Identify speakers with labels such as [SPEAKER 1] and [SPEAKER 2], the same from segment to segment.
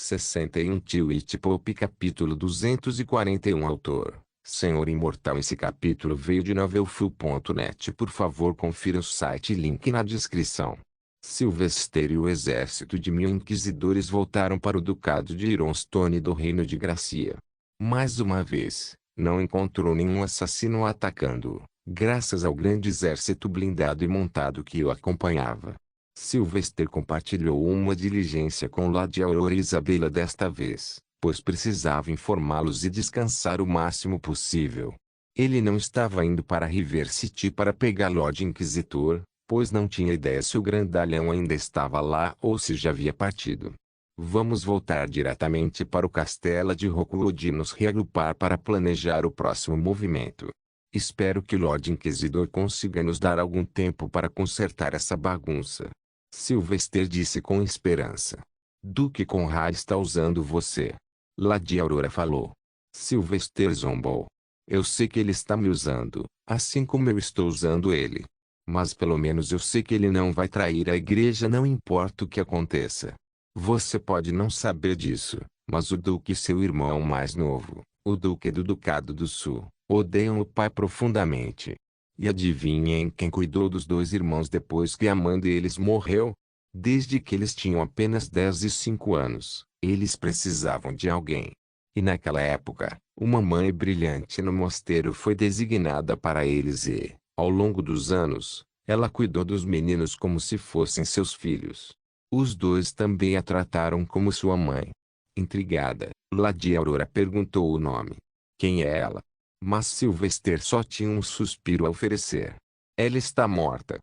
[SPEAKER 1] 61 Twitch Pop capítulo 241 Autor: Senhor Imortal. Esse capítulo veio de novelfull.net. Por favor, confira o site, link na descrição. Sylvester e o exército de 1000 inquisidores voltaram para o ducado de Ironstone do reino de Gracia. Mais uma vez, não encontrou nenhum assassino atacando-o, graças ao grande exército blindado e montado que o acompanhava. Sylvester compartilhou uma diligência com Lady Aurora e Isabella desta vez, pois precisava informá-los e descansar o máximo possível. Ele não estava indo para River City para pegar Lord Inquisitor, pois não tinha ideia se o grandalhão ainda estava lá ou se já havia partido. Vamos voltar diretamente para o castelo de Rookwood e nos reagrupar para planejar o próximo movimento. Espero que o Lord Inquisidor consiga nos dar algum tempo para consertar essa bagunça. Sylvester disse com esperança. Duque Conrad está usando você. Lady Aurora falou. Sylvester zombou. Eu sei que ele está me usando, assim como eu estou usando ele. Mas pelo menos eu sei que ele não vai trair a igreja, não importa o que aconteça. Você pode não saber disso, mas o Duque e seu irmão mais novo, o Duque do Ducado do Sul, odeiam o pai profundamente. E adivinhem quem cuidou dos dois irmãos depois que a mãe deles morreu? Desde que eles tinham apenas 10 e 5 anos, eles precisavam de alguém. E naquela época, uma mãe brilhante no mosteiro foi designada para eles e, ao longo dos anos, ela cuidou dos meninos como se fossem seus filhos. Os dois também a trataram como sua mãe. Intrigada, Lady Aurora perguntou o nome. Quem é ela? Mas Sylvester só tinha um suspiro a oferecer. Ela está morta.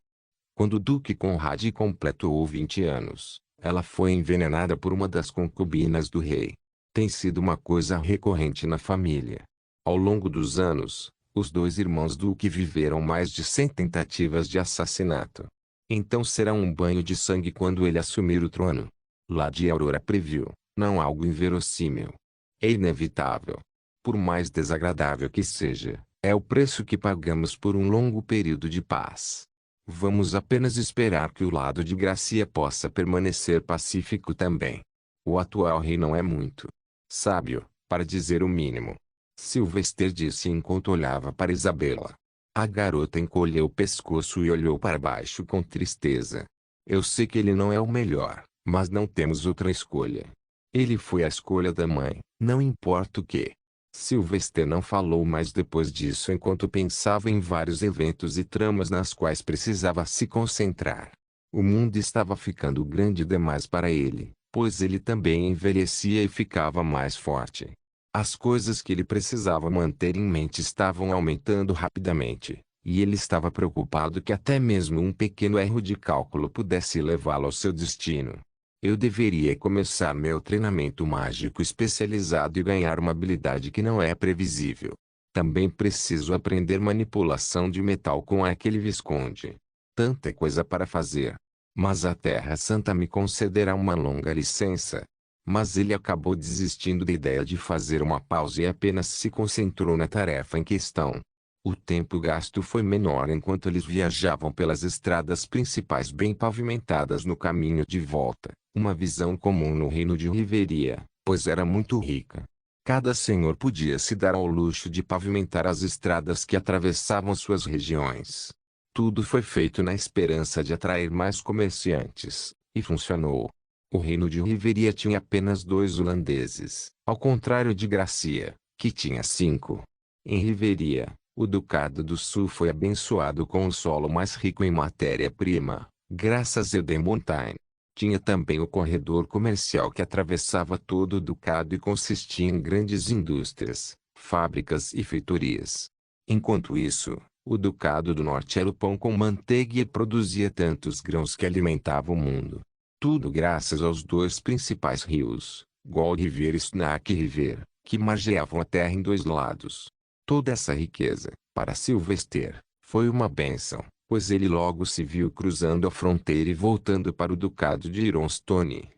[SPEAKER 1] Quando o Duque Conrad completou 20 anos, ela foi envenenada por uma das concubinas do rei. Tem sido uma coisa recorrente na família. Ao longo dos anos, os dois irmãos Duque viveram mais de 100 tentativas de assassinato. Então será um banho de sangue quando ele assumir o trono. Lady Aurora previu, não algo inverossímil. É inevitável. Por mais desagradável que seja, é o preço que pagamos por um longo período de paz. Vamos apenas esperar que o lado de Gracia possa permanecer pacífico também. O atual rei não é muito sábio, para dizer o mínimo. Sylvester disse enquanto olhava para Isabella. A garota encolheu o pescoço e olhou para baixo com tristeza. Eu sei que ele não é o melhor, mas não temos outra escolha. Ele foi a escolha da mãe, não importa o que. Sylvester não falou mais depois disso enquanto pensava em vários eventos e tramas nas quais precisava se concentrar. O mundo estava ficando grande demais para ele, pois ele também envelhecia e ficava mais forte. As coisas que ele precisava manter em mente estavam aumentando rapidamente, e ele estava preocupado que até mesmo um pequeno erro de cálculo pudesse levá-lo ao seu destino. Eu deveria começar meu treinamento mágico especializado e ganhar uma habilidade que não é previsível. Também preciso aprender manipulação de metal com aquele Visconde. Tanta coisa para fazer. Mas a Terra Santa me concederá uma longa licença. Mas ele acabou desistindo da ideia de fazer uma pausa e apenas se concentrou na tarefa em questão. O tempo gasto foi menor enquanto eles viajavam pelas estradas principais bem pavimentadas no caminho de volta, uma visão comum no reino de Riveria, pois era muito rica. Cada senhor podia se dar ao luxo de pavimentar as estradas que atravessavam suas regiões. Tudo foi feito na esperança de atrair mais comerciantes, e funcionou. O reino de Riveria tinha apenas 2 holandeses, ao contrário de Gracia, que tinha 5. Em Riveria, o Ducado do Sul foi abençoado com o solo mais rico em matéria-prima, graças a Edelmontine. Tinha também o corredor comercial que atravessava todo o ducado e consistia em grandes indústrias, fábricas e feitorias. Enquanto isso, o Ducado do Norte era o pão com manteiga e produzia tantos grãos que alimentava o mundo. Tudo graças aos 2 principais rios, Gold River e Snake River, que margeavam a terra em 2 lados. Toda essa riqueza, para Sylvester, foi uma bênção, pois ele logo se viu cruzando a fronteira e voltando para o Ducado de Ironstone.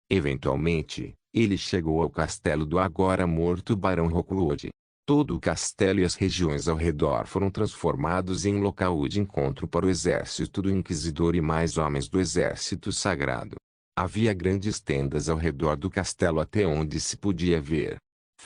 [SPEAKER 1] Eventualmente, ele chegou ao castelo do agora morto Barão Rookwood. Todo o castelo e as regiões ao redor foram transformados em um local de encontro para o exército do Inquisidor e mais homens do exército sagrado. Havia grandes tendas ao redor do castelo até onde se podia ver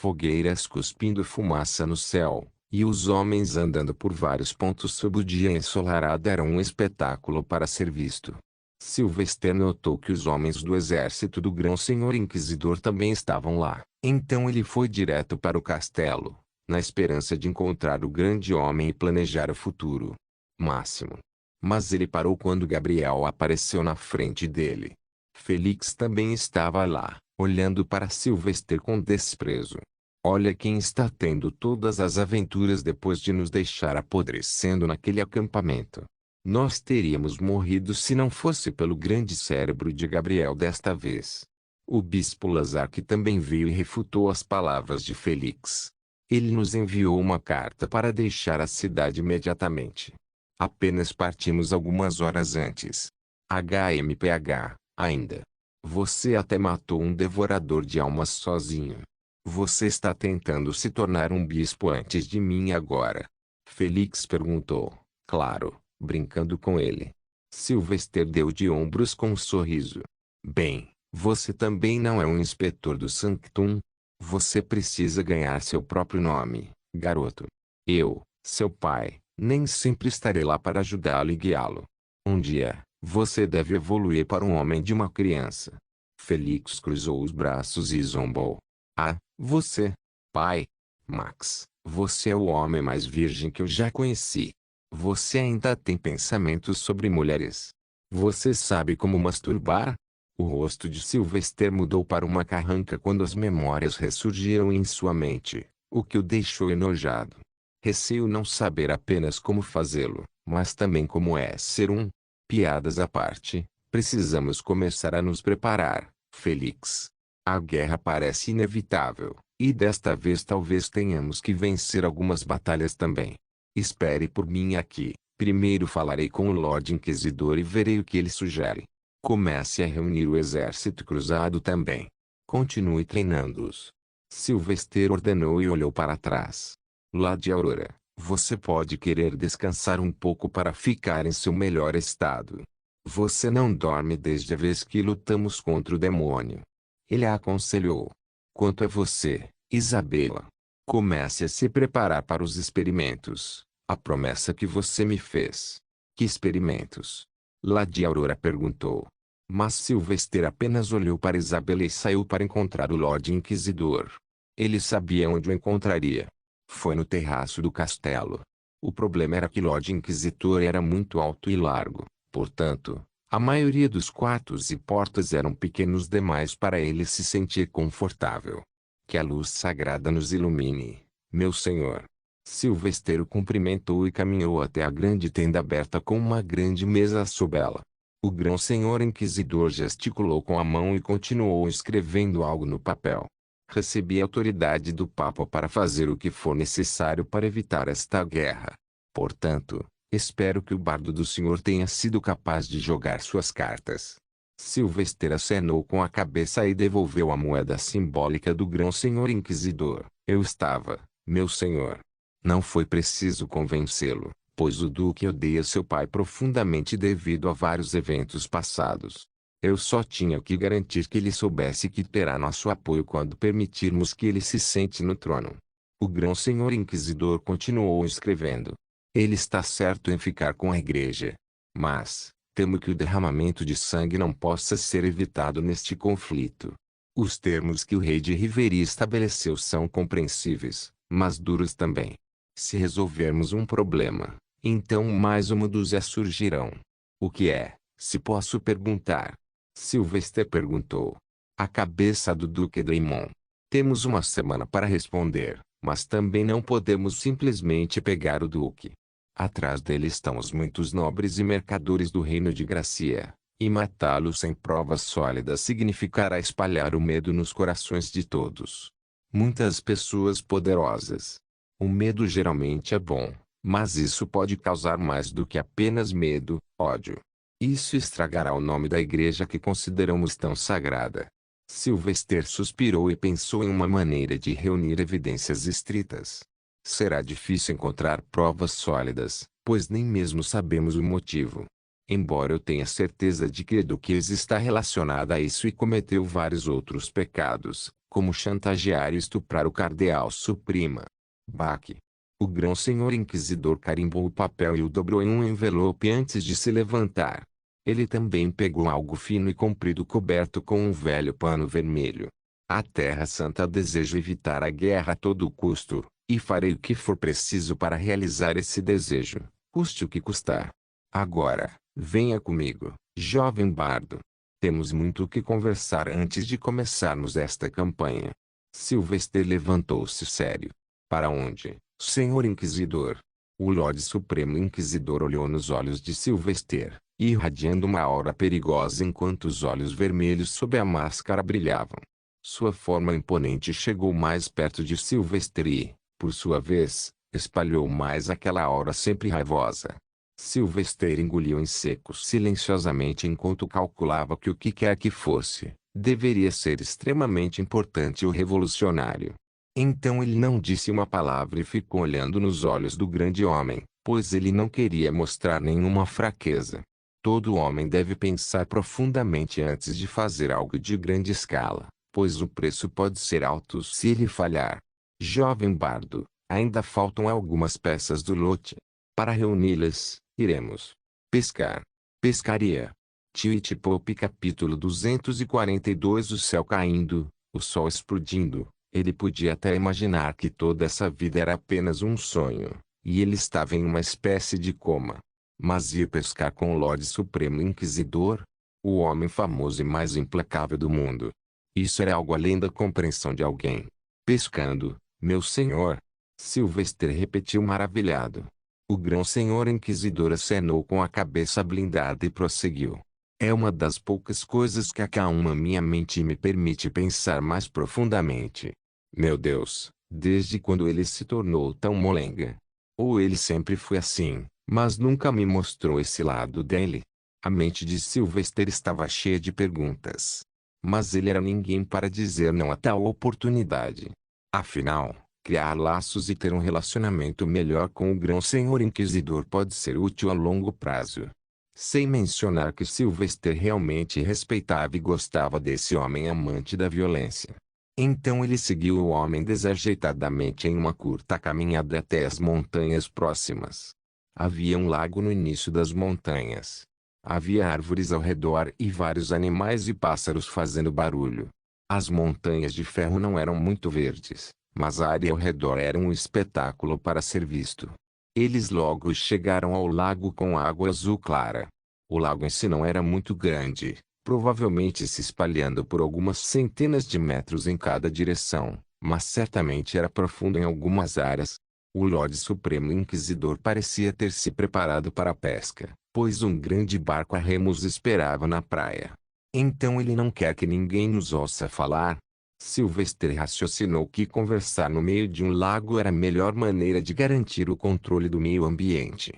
[SPEAKER 1] fogueiras cuspindo fumaça no céu, e os homens andando por vários pontos sob o dia ensolarado era um espetáculo para ser visto. Sylvester notou que os homens do exército do Grão-Senhor Inquisidor também estavam lá. Então ele foi direto para o castelo, na esperança de encontrar o grande homem e planejar o futuro máximo. Mas ele parou quando Gabriel apareceu na frente dele. Felix também estava lá, olhando para Sylvester com desprezo. Olha quem está tendo todas as aventuras depois de nos deixar apodrecendo naquele acampamento. Nós teríamos morrido se não fosse pelo grande cérebro de Gabriel desta vez. O bispo Lazarque também veio e refutou as palavras de Felix. Ele nos enviou uma carta para deixar a cidade imediatamente. Apenas partimos algumas horas antes. HMPH, ainda. Você até matou um devorador de almas sozinho. Você está tentando se tornar um bispo antes de mim agora? Felix perguntou, claro, brincando com ele. Sylvester deu de ombros com um sorriso. Bem, você também não é um inspetor do Sanctum? Você precisa ganhar seu próprio nome, garoto. Eu, seu pai, nem sempre estarei lá para ajudá-lo e guiá-lo. Um dia, você deve evoluir para um homem de uma criança. Felix cruzou os braços e zombou. Ah, você, pai? Max, você é o homem mais virgem que eu já conheci. Você ainda tem pensamentos sobre mulheres. Você sabe como masturbar? O rosto de Sylvester mudou para uma carranca quando as memórias ressurgiram em sua mente, o que o deixou enojado. Receio não saber apenas como fazê-lo, mas também como é ser um. Piadas à parte, precisamos começar a nos preparar, Felix. A guerra parece inevitável, e desta vez talvez tenhamos que vencer algumas batalhas também. Espere por mim aqui. Primeiro falarei com o Lorde Inquisidor e verei o que ele sugere. Comece a reunir o exército cruzado também. Continue treinando-os. Sylvester ordenou e olhou para trás. Lady Aurora, você pode querer descansar um pouco para ficar em seu melhor estado. Você não dorme desde a vez que lutamos contra o demônio. Ele a aconselhou. Quanto a você, Isabela, comece a se preparar para os experimentos. A promessa que você me fez. Que experimentos? Lady Aurora perguntou. Mas Sylvester apenas olhou para Isabela e saiu para encontrar o Lorde Inquisidor. Ele sabia onde o encontraria. Foi no terraço do castelo. O problema era que o Lorde Inquisitor era muito alto e largo, portanto, a maioria dos quartos e portas eram pequenos demais para ele se sentir confortável. Que a luz sagrada nos ilumine, meu senhor. Sylvester o cumprimentou e caminhou até a grande tenda aberta com uma grande mesa sob ela. O grão-senhor inquisidor gesticulou com a mão e continuou escrevendo algo no papel. Recebi a autoridade do Papa para fazer o que for necessário para evitar esta guerra. Portanto, espero que o bardo do senhor tenha sido capaz de jogar suas cartas. Sylvester acenou com a cabeça e devolveu a moeda simbólica do grão-senhor inquisidor. Eu estava, meu senhor. Não foi preciso convencê-lo, pois o duque odeia seu pai profundamente devido a vários eventos passados. Eu só tinha que garantir que ele soubesse que terá nosso apoio quando permitirmos que ele se sente no trono. O grão-senhor inquisidor continuou escrevendo. Ele está certo em ficar com a igreja. Mas, temo que o derramamento de sangue não possa ser evitado neste conflito. Os termos que o rei de Riveri estabeleceu são compreensíveis, mas duros também. Se resolvermos um problema, então mais uma dúzia surgirão. O que é, se posso perguntar? Sylvester perguntou. A cabeça do Duque Daimon. Temos uma semana para responder, mas também não podemos simplesmente pegar o Duque. Atrás dele estão os muitos nobres e mercadores do reino de Gracia, e matá-lo sem provas sólidas significará espalhar o medo nos corações de todos. Muitas pessoas poderosas. O medo geralmente é bom, mas isso pode causar mais do que apenas medo, ódio. Isso estragará o nome da igreja que consideramos tão sagrada. Sylvester suspirou e pensou em uma maneira de reunir evidências estritas. Será difícil encontrar provas sólidas, pois nem mesmo sabemos o motivo. Embora eu tenha certeza de que Eduquias está relacionada a isso e cometeu vários outros pecados, como chantagear e estuprar o cardeal Suprema. Baque. O grão-senhor inquisidor carimbou o papel e o dobrou em um envelope antes de se levantar. Ele também pegou algo fino e comprido coberto com um velho pano vermelho. A Terra Santa deseja evitar a guerra a todo custo, e farei o que for preciso para realizar esse desejo, custe o que custar. Agora, venha comigo, jovem bardo. Temos muito o que conversar antes de começarmos esta campanha. Sylvester levantou-se sério. Para onde, senhor inquisidor? O Lorde Supremo Inquisidor olhou nos olhos de Sylvester, irradiando uma aura perigosa enquanto os olhos vermelhos sob a máscara brilhavam. Sua forma imponente chegou mais perto de Sylvester e, por sua vez, espalhou mais aquela aura sempre raivosa. Sylvester engoliu em seco silenciosamente enquanto calculava que o que quer que fosse, deveria ser extremamente importante ou revolucionário. Então ele não disse uma palavra e ficou olhando nos olhos do grande homem, pois ele não queria mostrar nenhuma fraqueza. Todo homem deve pensar profundamente antes de fazer algo de grande escala, pois o preço pode ser alto se ele falhar. Jovem bardo, ainda faltam algumas peças do lote. Para reuni-las, iremos pescar. Pescaria. Twitch Pop capítulo 242. O céu caindo, o sol explodindo. Ele podia até imaginar que toda essa vida era apenas um sonho, e ele estava em uma espécie de coma. Mas ir pescar com o Lorde Supremo Inquisidor? O homem famoso e mais implacável do mundo. Isso era algo além da compreensão de alguém. Pescando, meu senhor? Sylvester repetiu maravilhado. O grão-senhor inquisidor acenou com a cabeça blindada e prosseguiu. É uma das poucas coisas que acalma minha mente e me permite pensar mais profundamente. Meu Deus, desde quando ele se tornou tão molenga? Ou ele sempre foi assim, mas nunca me mostrou esse lado dele? A mente de Sylvester estava cheia de perguntas. Mas ele era ninguém para dizer não a tal oportunidade. Afinal, criar laços e ter um relacionamento melhor com o grão-senhor inquisidor pode ser útil a longo prazo. Sem mencionar que Sylvester realmente respeitava e gostava desse homem amante da violência. Então ele seguiu o homem desajeitadamente em uma curta caminhada até as montanhas próximas. Havia um lago no início das montanhas. Havia árvores ao redor e vários animais e pássaros fazendo barulho. As montanhas de ferro não eram muito verdes, mas a área ao redor era um espetáculo para ser visto. Eles logo chegaram ao lago com água azul clara. O lago em si não era muito grande, provavelmente se espalhando por algumas centenas de metros em cada direção, mas certamente era profundo em algumas áreas. O Lorde Supremo Inquisidor parecia ter se preparado para a pesca, pois um grande barco a remos esperava na praia. Então ele não quer que ninguém nos ouça falar? Sylvester raciocinou que conversar no meio de um lago era a melhor maneira de garantir o controle do meio ambiente.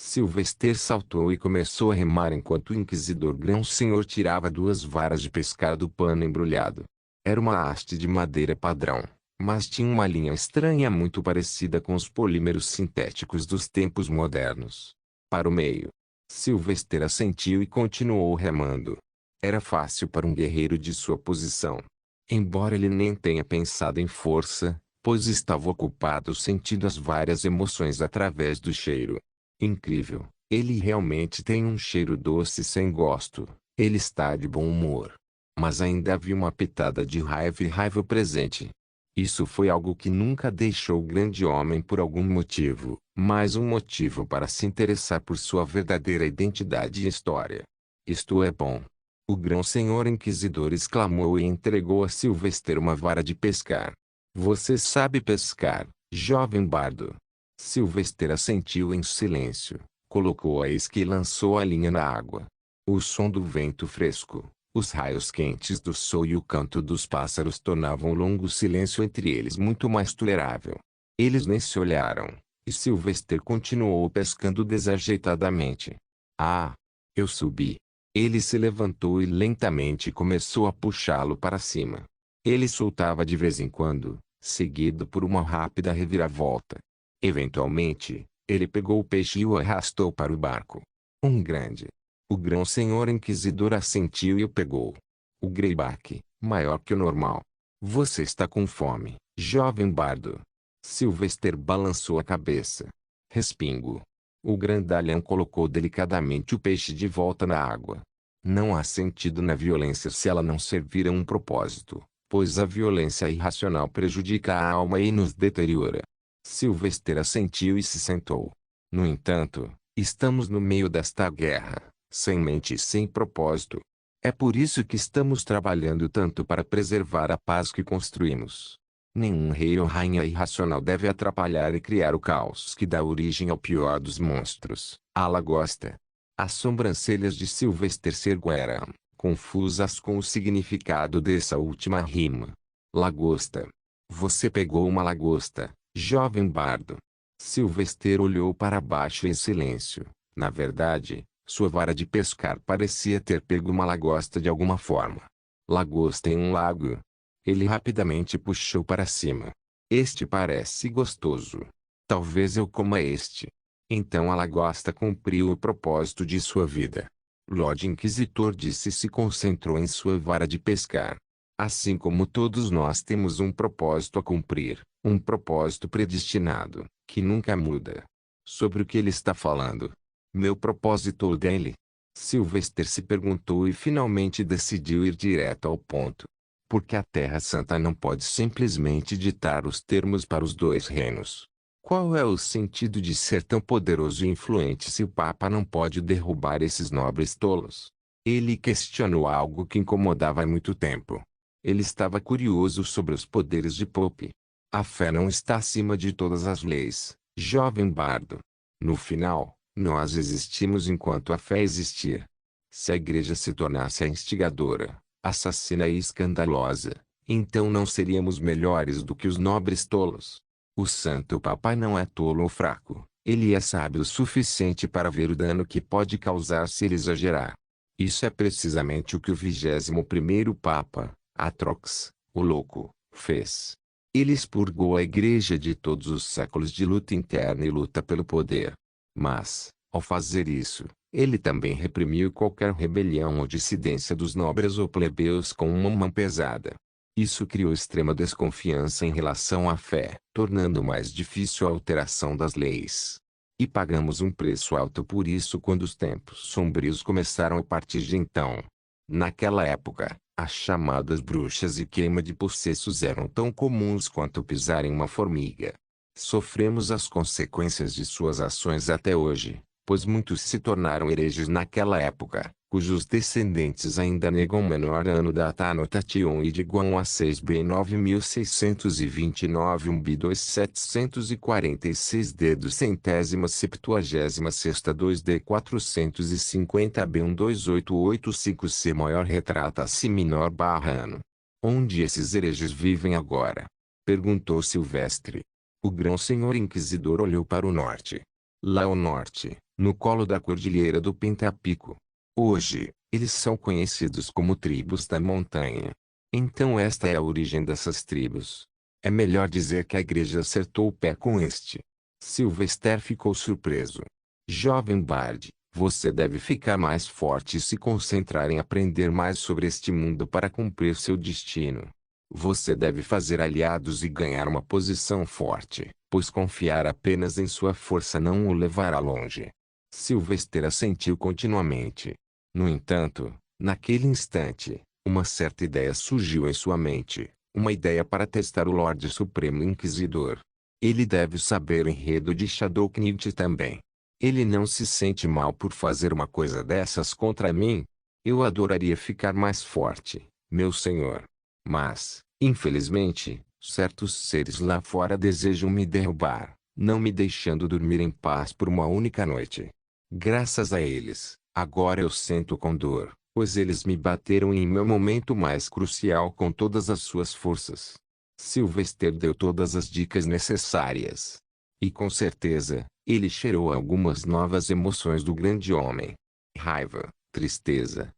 [SPEAKER 1] Sylvester saltou e começou a remar enquanto o inquisidor grão-senhor tirava duas varas de pescar do pano embrulhado. Era uma haste de madeira padrão, mas tinha uma linha estranha muito parecida com os polímeros sintéticos dos tempos modernos. Para o meio. Sylvester assentiu e continuou remando. Era fácil para um guerreiro de sua posição. Embora ele nem tenha pensado em força, pois estava ocupado sentindo as várias emoções através do cheiro. Incrível, ele realmente tem um cheiro doce sem gosto. Ele está de bom humor. Mas ainda havia uma pitada de raiva presente. Isso foi algo que nunca deixou o grande homem por algum motivo, mais um motivo para se interessar por sua verdadeira identidade e história. Isto é bom. O grão-senhor inquisidor exclamou e entregou a Sylvester uma vara de pescar. Você sabe pescar, jovem bardo? Sylvester assentiu em silêncio, colocou a isca e lançou a linha na água. O som do vento fresco, os raios quentes do sol e o canto dos pássaros tornavam o longo silêncio entre eles muito mais tolerável. Eles nem se olharam, e Sylvester continuou pescando desajeitadamente. Ah! Eu subi. Ele se levantou e lentamente começou a puxá-lo para cima. Ele soltava de vez em quando, seguido por uma rápida reviravolta. Eventualmente, ele pegou o peixe e o arrastou para o barco. Um grande O grão-senhor inquisidor assentiu e o pegou. O greyback, maior que o normal. Você está com fome, jovem bardo. Sylvester balançou a cabeça. Respingo. O grandalhão colocou delicadamente o peixe de volta na água. Não há sentido na violência se ela não servir a um propósito, pois a violência irracional prejudica a alma e nos deteriora. Sylvester assentiu e se sentou. No entanto, estamos no meio desta guerra, sem mente e sem propósito. É por isso que estamos trabalhando tanto para preservar a paz que construímos. Nenhum rei ou rainha irracional deve atrapalhar e criar o caos que dá origem ao pior dos monstros, a lagosta. As sobrancelhas de Sylvester se ergueram, confusas com o significado dessa última rima. Lagosta. Você pegou uma lagosta, jovem bardo. Sylvester olhou para baixo em silêncio. Na verdade, sua vara de pescar parecia ter pego uma lagosta de alguma forma. Lagosta em um lago. Ele rapidamente puxou para cima. Este parece gostoso. Talvez eu coma este. Então a lagosta cumpriu o propósito de sua vida. Lord Inquisitor disse e se concentrou em sua vara de pescar. Assim como todos nós temos um propósito a cumprir, um propósito predestinado, que nunca muda. Sobre o que ele está falando? Meu propósito ou dele? Sylvester se perguntou e finalmente decidiu ir direto ao ponto. Porque a Terra Santa não pode simplesmente ditar os termos para os dois reinos. Qual é o sentido de ser tão poderoso e influente se o Papa não pode derrubar esses nobres tolos? Ele questionou algo que incomodava há muito tempo. Ele estava curioso sobre os poderes de Pope. A fé não está acima de todas as leis, jovem bardo. No final, nós existimos enquanto a fé existir. Se a igreja se tornasse a instigadora, assassina e escandalosa, então não seríamos melhores do que os nobres tolos. O Santo Papa não é tolo ou fraco, ele é sábio o suficiente para ver o dano que pode causar se ele exagerar. Isso é precisamente o que o 21º Papa, Atrox, o Louco, fez. Ele expurgou a igreja de todos os séculos de luta interna e luta pelo poder. Mas, ao fazer isso, ele também reprimiu qualquer rebelião ou dissidência dos nobres ou plebeus com uma mão pesada. Isso criou extrema desconfiança em relação à fé, tornando mais difícil a alteração das leis. E pagamos um preço alto por isso quando os tempos sombrios começaram a partir de então. Naquela época, as chamadas bruxas e queima de possessos eram tão comuns quanto pisar em uma formiga. Sofremos as consequências de suas ações até hoje, pois muitos se tornaram hereges naquela época, cujos descendentes ainda negam o menor ano data Annotation e de igual a 6b 9629 1b 2746 d 276 2d 450b 12885c maior retrata-se menor barra ano. Onde esses hereges vivem agora? Perguntou Silvestre. O grão-senhor inquisidor olhou para o norte. Lá ao norte, no colo da cordilheira do Pentapico. Hoje, eles são conhecidos como tribos da montanha. Então esta é a origem dessas tribos. É melhor dizer que a igreja acertou o pé com este. Sylvester ficou surpreso. Jovem Bard, você deve ficar mais forte e se concentrar em aprender mais sobre este mundo para cumprir seu destino. Você deve fazer aliados e ganhar uma posição forte, pois confiar apenas em sua força não o levará longe. Sylvester assentiu continuamente. No entanto, naquele instante, uma certa ideia surgiu em sua mente, uma ideia para testar o Lorde Supremo Inquisidor. Ele deve saber o enredo de Shadowknight também. Ele não se sente mal por fazer uma coisa dessas contra mim? Eu adoraria ficar mais forte, meu senhor. Mas, infelizmente, certos seres lá fora desejam me derrubar, não me deixando dormir em paz por uma única noite. Graças a eles, agora eu sinto com dor, pois eles me bateram em meu momento mais crucial com todas as suas forças. Sylvester deu todas as dicas necessárias. E com certeza, ele cheirou algumas novas emoções do grande homem. Raiva, tristeza,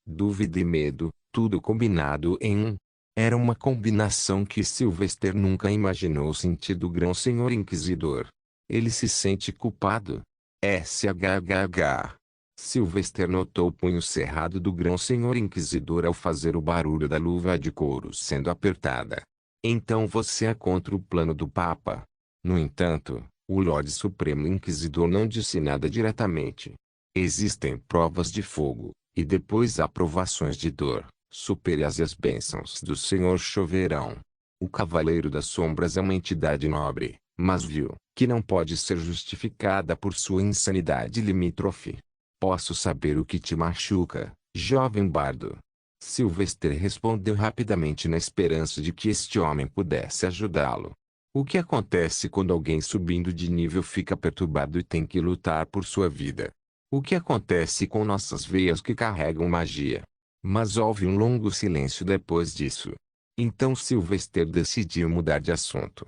[SPEAKER 1] dúvida e medo, tudo combinado em um. Era uma combinação que Sylvester nunca imaginou sentir do grão-senhor inquisidor. Ele se sente culpado. SHHH. Sylvester notou o punho cerrado do grão-senhor inquisidor ao fazer o barulho da luva de couro sendo apertada. Então você é contra o plano do Papa. No entanto, o Lorde Supremo Inquisidor não disse nada diretamente. Existem provas de fogo, e depois há provações de dor. Supere-as e as bênçãos do Senhor choverão. O Cavaleiro das Sombras é uma entidade nobre, mas vil, que não pode ser justificada por sua insanidade limítrofe. Posso saber o que te machuca, jovem bardo? Sylvester respondeu rapidamente na esperança de que este homem pudesse ajudá-lo. O que acontece quando alguém subindo de nível fica perturbado e tem que lutar por sua vida? O que acontece com nossas veias que carregam magia? Mas houve um longo silêncio depois disso. Então Sylvester decidiu mudar de assunto.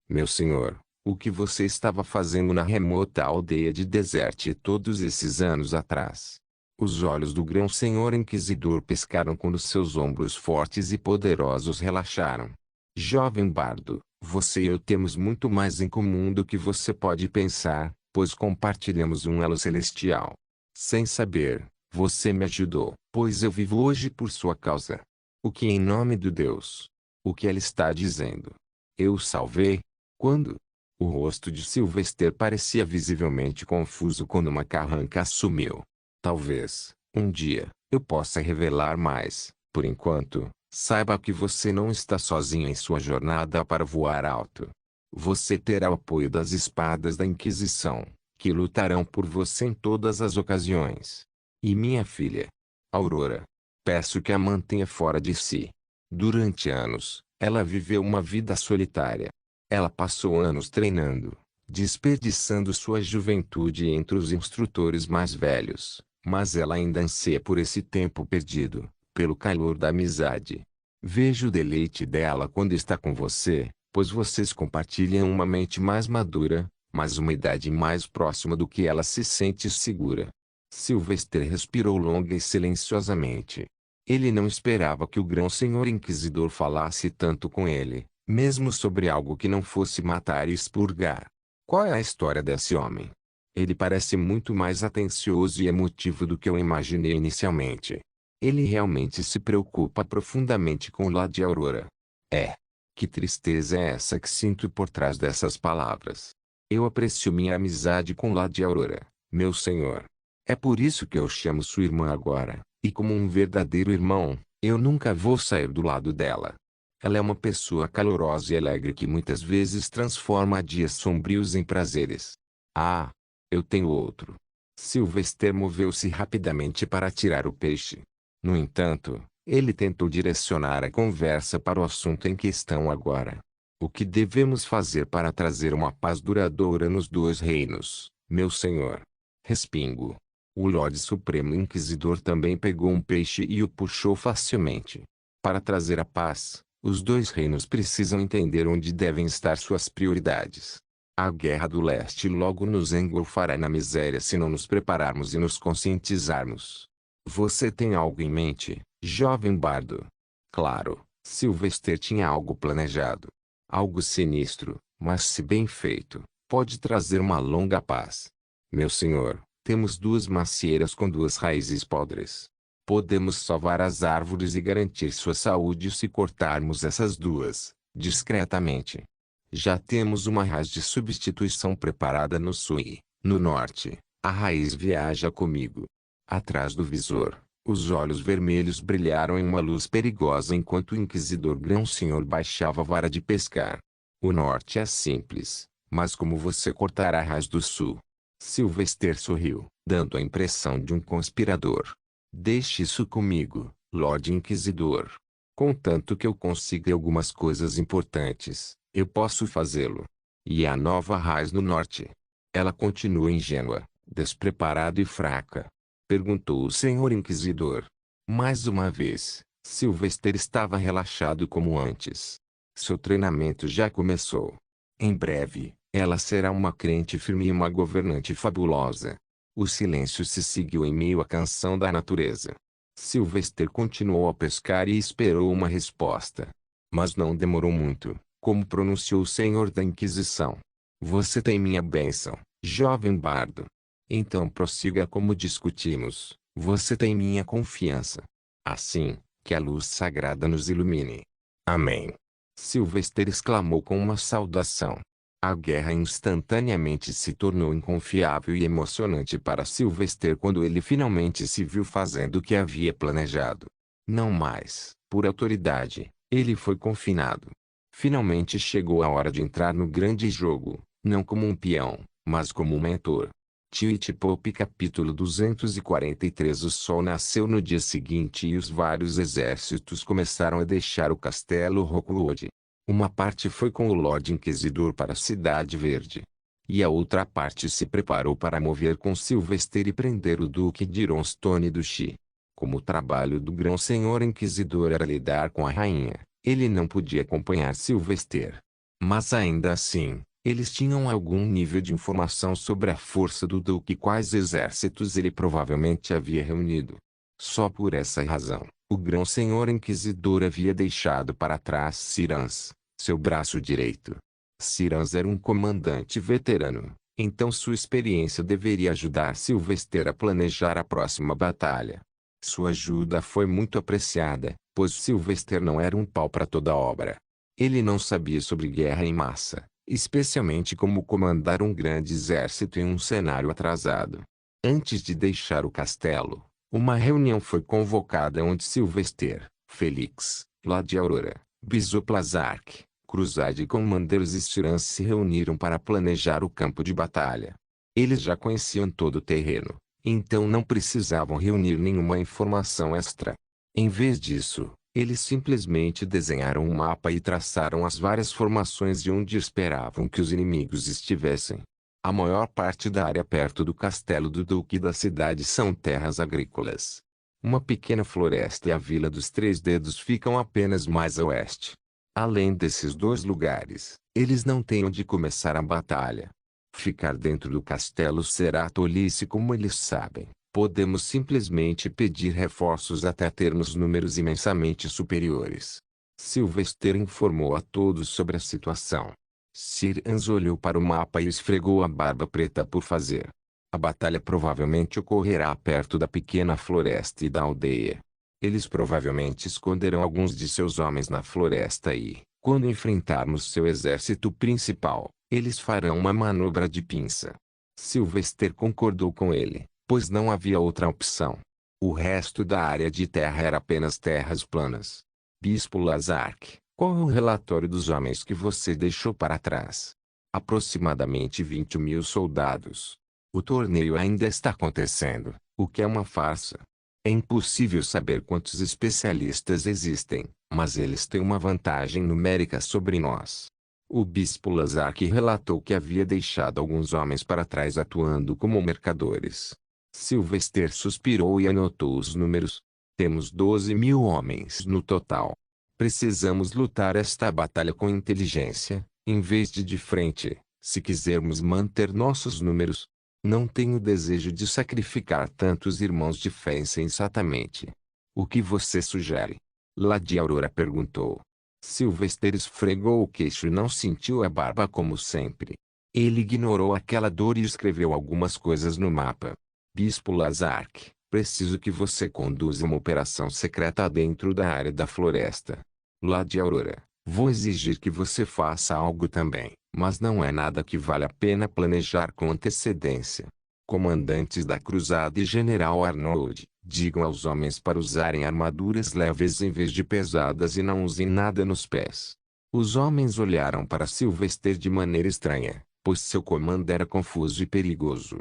[SPEAKER 1] Meu senhor, o que você estava fazendo na remota aldeia de Desert todos esses anos atrás? Os olhos do grão-senhor inquisidor piscaram quando seus ombros fortes e poderosos relaxaram. Jovem bardo, você e eu temos muito mais em comum do que você pode pensar, pois compartilhamos um elo celestial. Sem saber, você me ajudou, pois eu vivo hoje por sua causa. O que em nome de Deus? O que ela está dizendo? Eu o salvei? Quando? O rosto de Sylvester parecia visivelmente confuso quando uma carranca assumiu. Talvez, um dia, eu possa revelar mais. Por enquanto, saiba que você não está sozinho em sua jornada para voar alto. Você terá o apoio das espadas da Inquisição, que lutarão por você em todas as ocasiões. E minha filha, Aurora, peço que a mantenha fora de si. Durante anos, ela viveu uma vida solitária. Ela passou anos treinando, desperdiçando sua juventude entre os instrutores mais velhos, mas ela ainda anseia por esse tempo perdido, pelo calor da amizade. Vejo o deleite dela quando está com você, pois vocês compartilham uma mente mais madura, mas uma idade mais próxima do que ela se sente segura. Sylvester respirou longa e silenciosamente. Ele não esperava que o grão-senhor inquisidor falasse tanto com ele, mesmo sobre algo que não fosse matar e expurgar. Qual é a história desse homem? Ele parece muito mais atencioso e emotivo do que eu imaginei inicialmente. Ele realmente se preocupa profundamente com Lady Aurora. Que tristeza é essa que sinto por trás dessas palavras? Eu aprecio minha amizade com Lady Aurora, meu senhor. É por isso que eu chamo sua irmã agora, e como um verdadeiro irmão, eu nunca vou sair do lado dela. Ela é uma pessoa calorosa e alegre que muitas vezes transforma dias sombrios em prazeres. Ah, eu tenho outro. Sylvester moveu-se rapidamente para tirar o peixe. No entanto, ele tentou direcionar a conversa para o assunto em questão agora. O que devemos fazer para trazer uma paz duradoura nos dois reinos, meu senhor? Respingo. O Lorde Supremo Inquisidor também pegou um peixe e o puxou facilmente. Para trazer a paz, os dois reinos precisam entender onde devem estar suas prioridades. A Guerra do Leste logo nos engolfará na miséria se não nos prepararmos e nos conscientizarmos. Você tem algo em mente, jovem bardo? Claro, Sylvester tinha algo planejado. Algo sinistro, mas se bem feito, pode trazer uma longa paz. Meu senhor, temos duas macieiras com duas raízes podres. Podemos salvar as árvores e garantir sua saúde se cortarmos essas duas, discretamente. Já temos uma raiz de substituição preparada no sul e, no norte, a raiz viaja comigo. Atrás do visor, os olhos vermelhos brilharam em uma luz perigosa enquanto o inquisidor grão-senhor baixava a vara de pescar. O norte é simples, mas como você cortará a raiz do sul? Sylvester sorriu, dando a impressão de um conspirador. Deixe isso comigo, Lorde Inquisidor. Contanto que eu consiga algumas coisas importantes, eu posso fazê-lo. E a nova raiz no norte? Ela continua ingênua, despreparada e fraca? Perguntou o senhor Inquisidor. Mais uma vez, Sylvester estava relaxado como antes. Seu treinamento já começou. Em breve, ela será uma crente firme e uma governante fabulosa. O silêncio se seguiu em meio à canção da natureza. Sylvester continuou a pescar e esperou uma resposta. Mas não demorou muito, como pronunciou o senhor da Inquisição. Você tem minha bênção, jovem bardo. Então prossiga como discutimos. Você tem minha confiança. Assim, que a luz sagrada nos ilumine. Amém. Sylvester exclamou com uma saudação. A guerra instantaneamente se tornou inconfiável e emocionante para Sylvester quando ele finalmente se viu fazendo o que havia planejado. Não mais, por autoridade, ele foi confinado. Finalmente chegou a hora de entrar no grande jogo, não como um peão, mas como um mentor. Twitch Pop capítulo 243. O sol nasceu no dia seguinte e os vários exércitos começaram a deixar o castelo Rookwood. Uma parte foi com o Lorde Inquisidor para a Cidade Verde. E a outra parte se preparou para mover com Sylvester e prender o Duque de Ironstone do Xi. Como o trabalho do Grão-Senhor Inquisidor era lidar com a rainha, ele não podia acompanhar Sylvester. Mas ainda assim, eles tinham algum nível de informação sobre a força do Duque e quais exércitos ele provavelmente havia reunido. Só por essa razão, o Grão-Senhor Inquisidor havia deixado para trás Sirans, seu braço direito. Sirans era um comandante veterano, então sua experiência deveria ajudar Sylvester a planejar a próxima batalha. Sua ajuda foi muito apreciada, pois Sylvester não era um pau para toda obra. Ele não sabia sobre guerra em massa, especialmente como comandar um grande exército em um cenário atrasado. Antes de deixar o castelo, uma reunião foi convocada onde Sylvester, Felix, Lady Aurora, Bisoplazark, Cruzade e Commanders Stirans se reuniram para planejar o campo de batalha. Eles já conheciam todo o terreno, então não precisavam reunir nenhuma informação extra. Em vez disso, eles simplesmente desenharam um mapa e traçaram as várias formações de onde esperavam que os inimigos estivessem. A maior parte da área perto do castelo do Duque e da cidade são terras agrícolas. Uma pequena floresta e a Vila dos Três Dedos ficam apenas mais a oeste. Além desses dois lugares, eles não têm onde começar a batalha. Ficar dentro do castelo será tolice como eles sabem. Podemos simplesmente pedir reforços até termos números imensamente superiores. Sylvester informou a todos sobre a situação. Sir Hans olhou para o mapa e esfregou a barba preta por fazer. A batalha provavelmente ocorrerá perto da pequena floresta e da aldeia. Eles provavelmente esconderão alguns de seus homens na floresta e, quando enfrentarmos seu exército principal, eles farão uma manobra de pinça. Sylvester concordou com ele, pois não havia outra opção. O resto da área de terra era apenas terras planas. Bispo Lazark, qual é o relatório dos homens que você deixou para trás? Aproximadamente 20.000 soldados. O torneio ainda está acontecendo, o que é uma farsa. É impossível saber quantos especialistas existem, mas eles têm uma vantagem numérica sobre nós. O bispo Lazark relatou que havia deixado alguns homens para trás atuando como mercadores. Sylvester suspirou e anotou os números. Temos 12.000 homens no total. Precisamos lutar esta batalha com inteligência, em vez de frente, se quisermos manter nossos números. Não tenho desejo de sacrificar tantos irmãos de fé insensatamente. O que você sugere? Lady Aurora perguntou. Sylvester esfregou o queixo e não sentiu a barba como sempre. Ele ignorou aquela dor e escreveu algumas coisas no mapa. Bispo Lazark, preciso que você conduza uma operação secreta dentro da área da floresta. Lady Aurora, vou exigir que você faça algo também, mas não é nada que vale a pena planejar com antecedência. Comandantes da Cruzada e General Arnold, digam aos homens para usarem armaduras leves em vez de pesadas e não usem nada nos pés. Os homens olharam para Sylvester de maneira estranha, pois seu comando era confuso e perigoso.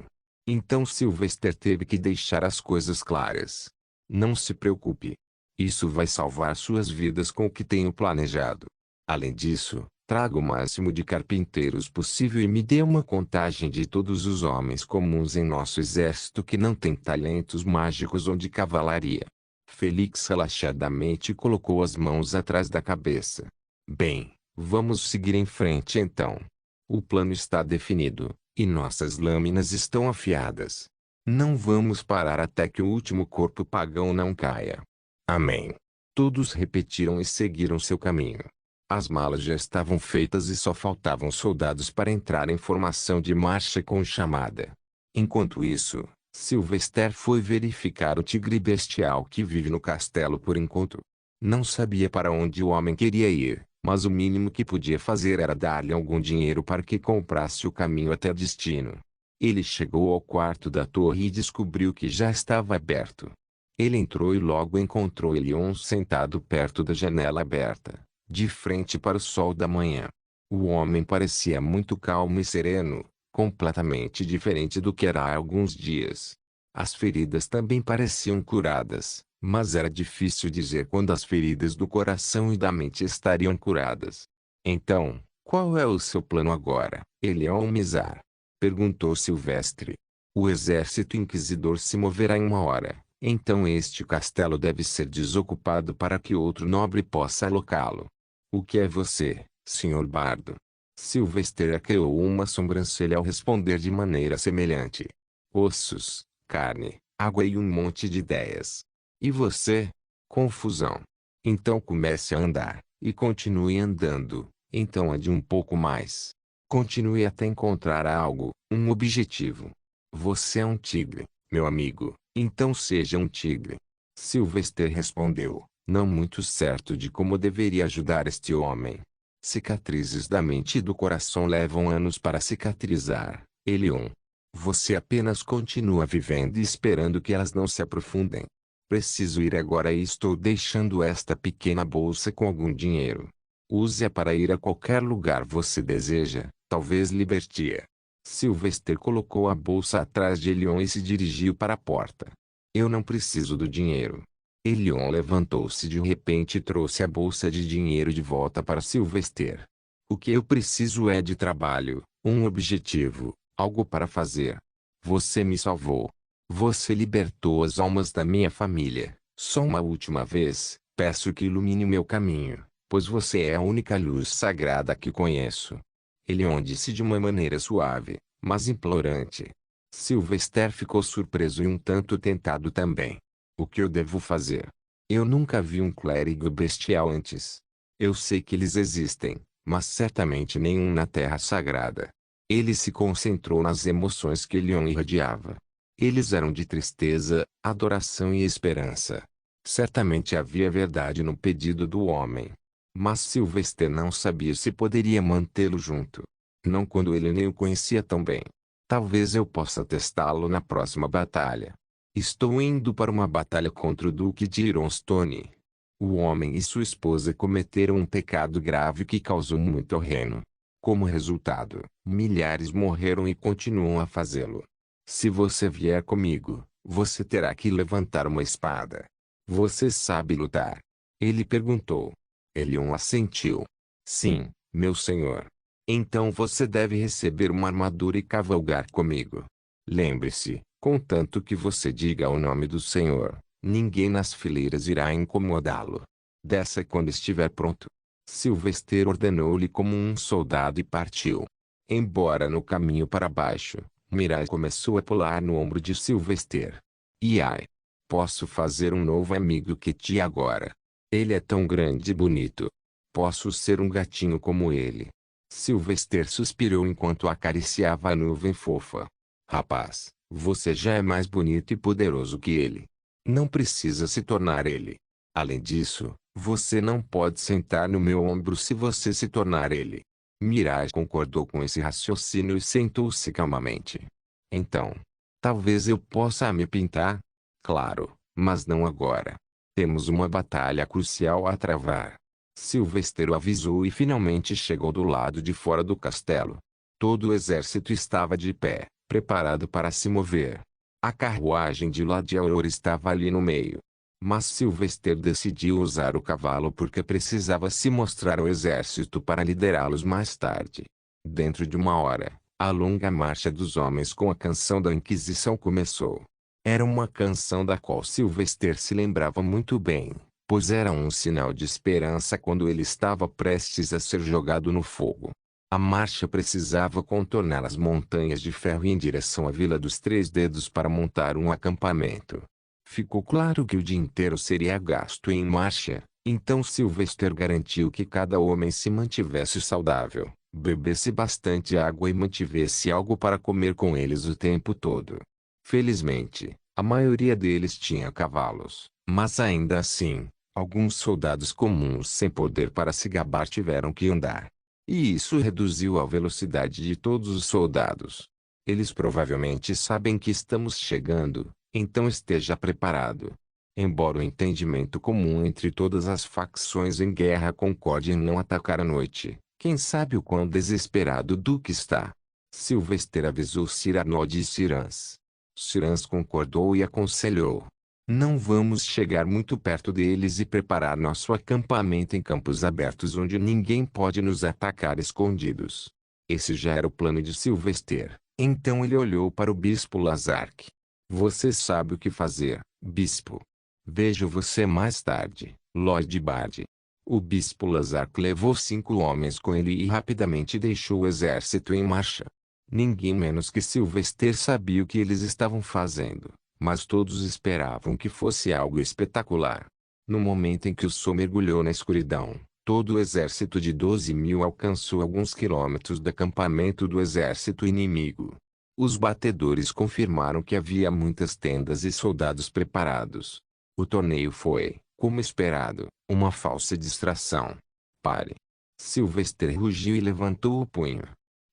[SPEAKER 1] Então Sylvester teve que deixar as coisas claras. Não se preocupe. Isso vai salvar suas vidas com o que tenho planejado. Além disso, traga o máximo de carpinteiros possível e me dê uma contagem de todos os homens comuns em nosso exército que não têm talentos mágicos ou de cavalaria. Felix relaxadamente colocou as mãos atrás da cabeça. Bem, vamos seguir em frente então. O plano está definido, e nossas lâminas estão afiadas. Não vamos parar até que o último corpo pagão não caia. Amém. Todos repetiram e seguiram seu caminho. As malas já estavam feitas e só faltavam soldados para entrar em formação de marcha com chamada. Enquanto isso, Sylvester foi verificar o tigre bestial que vive no castelo por enquanto. Não sabia para onde o homem queria ir, mas o mínimo que podia fazer era dar-lhe algum dinheiro para que comprasse o caminho até destino. Ele chegou ao quarto da torre e descobriu que já estava aberto. Ele entrou e logo encontrou Elion sentado perto da janela aberta, de frente para o sol da manhã. O homem parecia muito calmo e sereno, completamente diferente do que era há alguns dias. As feridas também pareciam curadas, mas era difícil dizer quando as feridas do coração e da mente estariam curadas. Então, qual é o seu plano agora, Elion Mizar? Perguntou Silvestre. O exército inquisidor se moverá em uma hora, então este castelo deve ser desocupado para que outro nobre possa alocá-lo. O que é você, Sr. Bardo? Silvestre arqueou uma sobrancelha ao responder de maneira semelhante. Ossos, carne, água e um monte de ideias. E você? Confusão. Então comece a andar, e continue andando, então ande um pouco mais. Continue até encontrar algo, um objetivo. Você é um tigre, meu amigo, então seja um tigre. Sylvester respondeu, não muito certo de como deveria ajudar este homem. Cicatrizes da mente e do coração levam anos para cicatrizar, Elion. Você apenas continua vivendo e esperando que elas não se aprofundem. Preciso ir agora e estou deixando esta pequena bolsa com algum dinheiro. Use-a para ir a qualquer lugar você deseja, talvez Libertia. Sylvester colocou a bolsa atrás de Elion e se dirigiu para a porta. Eu não preciso do dinheiro. Elion levantou-se de repente e trouxe a bolsa de dinheiro de volta para Sylvester. O que eu preciso é de trabalho, um objetivo, algo para fazer. Você me salvou. Você libertou as almas da minha família. Só uma última vez, peço que ilumine meu caminho, pois você é a única luz sagrada que conheço. Elion disse de uma maneira suave, mas implorante. Sylvester ficou surpreso e um tanto tentado também. O que eu devo fazer? Eu nunca vi um clérigo bestial antes. Eu sei que eles existem, mas certamente nenhum na Terra Sagrada. Ele se concentrou nas emoções que Elion irradiava. Eles eram de tristeza, adoração e esperança. Certamente havia verdade no pedido do homem. Mas Sylvester não sabia se poderia mantê-lo junto. Não quando ele nem o conhecia tão bem. Talvez eu possa testá-lo na próxima batalha. Estou indo para uma batalha contra o Duque de Ironstone. O homem e sua esposa cometeram um pecado grave que causou muito ao reino. Como resultado, milhares morreram e continuam a fazê-lo. Se você vier comigo, você terá que levantar uma espada. Você sabe lutar? Ele perguntou. Elion assentiu. Sim, meu senhor. Então você deve receber uma armadura e cavalgar comigo. Lembre-se, contanto que você diga o nome do Senhor, ninguém nas fileiras irá incomodá-lo. Desça quando estiver pronto. Sylvester ordenou-lhe como um soldado e partiu. Embora no caminho para baixo, Mirai começou a pular no ombro de Sylvester. Ai! Posso fazer um novo amigo que ti agora. Ele é tão grande e bonito. Posso ser um gatinho como ele. Sylvester suspirou enquanto acariciava a nuvem fofa. Rapaz, você já é mais bonito e poderoso que ele. Não precisa se tornar ele. Além disso, você não pode sentar no meu ombro se você se tornar ele. Mirai concordou com esse raciocínio e sentou-se calmamente. Então, talvez eu possa me pintar? Claro, mas não agora. Temos uma batalha crucial a travar. Sylvester o avisou e finalmente chegou do lado de fora do castelo. Todo o exército estava de pé, preparado para se mover. A carruagem de Ladiaor estava ali no meio. Mas Sylvester decidiu usar o cavalo porque precisava se mostrar ao exército para liderá-los mais tarde. Dentro de uma hora, a longa marcha dos homens com a canção da Inquisição começou. Era uma canção da qual Sylvester se lembrava muito bem, pois era um sinal de esperança quando ele estava prestes a ser jogado no fogo. A marcha precisava contornar as montanhas de ferro em direção à Vila dos Três Dedos para montar um acampamento. Ficou claro que o dia inteiro seria gasto em marcha, então Sylvester garantiu que cada homem se mantivesse saudável, bebesse bastante água e mantivesse algo para comer com eles o tempo todo. Felizmente, a maioria deles tinha cavalos, mas ainda assim, alguns soldados comuns sem poder para se gabar tiveram que andar. E isso reduziu a velocidade de todos os soldados. Eles provavelmente sabem que estamos chegando, então esteja preparado. Embora o entendimento comum entre todas as facções em guerra concorde em não atacar à noite, quem sabe o quão desesperado Duque está? Sylvester avisou Cyranold e Cyrans. Cyrans concordou e aconselhou: não vamos chegar muito perto deles e preparar nosso acampamento em campos abertos onde ninguém pode nos atacar escondidos. Esse já era o plano de Sylvester. Então ele olhou para o bispo Lazark. Você sabe o que fazer, bispo. Vejo você mais tarde, Lord Bard. O bispo Lazark levou 5 homens com ele e rapidamente deixou o exército em marcha. Ninguém menos que Sylvester sabia o que eles estavam fazendo, mas todos esperavam que fosse algo espetacular. No momento em que o sol mergulhou na escuridão, todo o exército de 12.000 alcançou alguns quilômetros do acampamento do exército inimigo. Os batedores confirmaram que havia muitas tendas e soldados preparados. O torneio foi, como esperado, uma falsa distração. Pare! Sylvester rugiu e levantou o punho.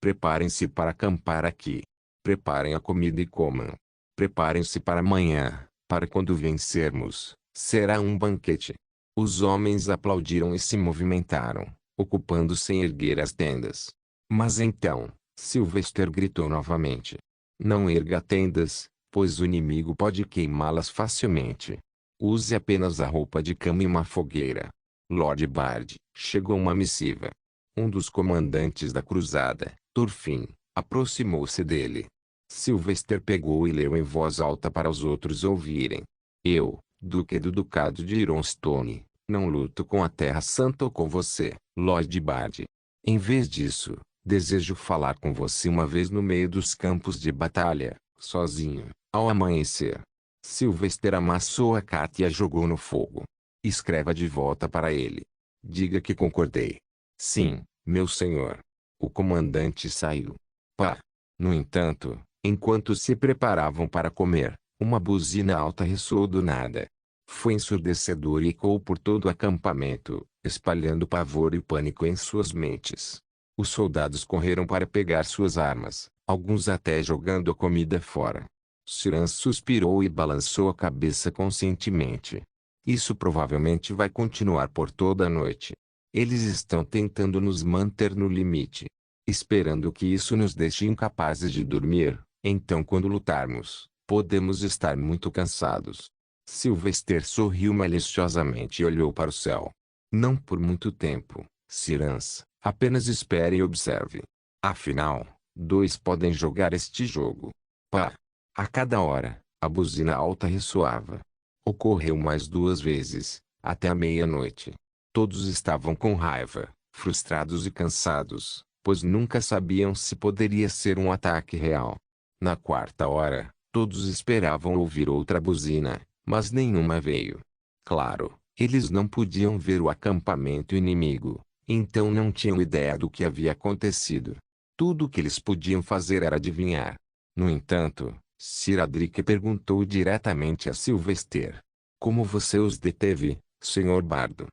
[SPEAKER 1] Preparem-se para acampar aqui. Preparem a comida e comam. Preparem-se para amanhã, para quando vencermos, será um banquete. Os homens aplaudiram e se movimentaram, ocupando sem erguer as tendas. Mas então, Sylvester gritou novamente: não erga tendas, pois o inimigo pode queimá-las facilmente. Use apenas a roupa de cama e uma fogueira. Lord Bard, chegou uma missiva. Um dos comandantes da cruzada, Thorfinn, aproximou-se dele. Sylvester pegou e leu em voz alta para os outros ouvirem. Eu, Duque do Ducado de Ironstone, não luto com a Terra Santa ou com você, Lord Bard. Em vez disso, desejo falar com você uma vez no meio dos campos de batalha, sozinho, ao amanhecer. Sylvester amassou a carta e a jogou no fogo. Escreva de volta para ele. Diga que concordei. Sim, meu senhor. O comandante saiu. Pá! No entanto, enquanto se preparavam para comer, uma buzina alta ressoou do nada. Foi ensurdecedor e ecoou por todo o acampamento, espalhando pavor e pânico em suas mentes. Os soldados correram para pegar suas armas, alguns até jogando a comida fora. Cyrans suspirou e balançou a cabeça conscientemente. Isso provavelmente vai continuar por toda a noite. Eles estão tentando nos manter no limite, esperando que isso nos deixe incapazes de dormir. Então, quando lutarmos, podemos estar muito cansados. Sylvester sorriu maliciosamente e olhou para o céu. Não por muito tempo, Cyrans, apenas espere e observe. Afinal, 2 podem jogar este jogo. Pá! A cada hora, a buzina alta ressoava. Ocorreu mais 2 vezes, até a meia-noite. Todos estavam com raiva, frustrados e cansados, pois nunca sabiam se poderia ser um ataque real. Na 4ª hora, todos esperavam ouvir outra buzina, mas nenhuma veio. Claro, eles não podiam ver o acampamento inimigo, então não tinham ideia do que havia acontecido. Tudo o que eles podiam fazer era adivinhar. No entanto, Cyrandric perguntou diretamente a Sylvester: como você os deteve, Sr. Bardo?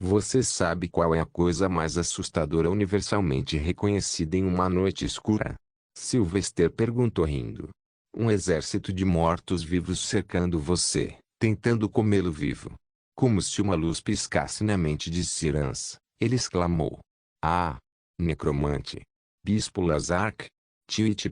[SPEAKER 1] Você sabe qual é a coisa mais assustadora universalmente reconhecida em uma noite escura? Sylvester perguntou rindo. Um exército de mortos-vivos cercando você, tentando comê-lo vivo. Como se uma luz piscasse na mente de Cyrans, ele exclamou. Ah! Necromante. Bispo Lazark.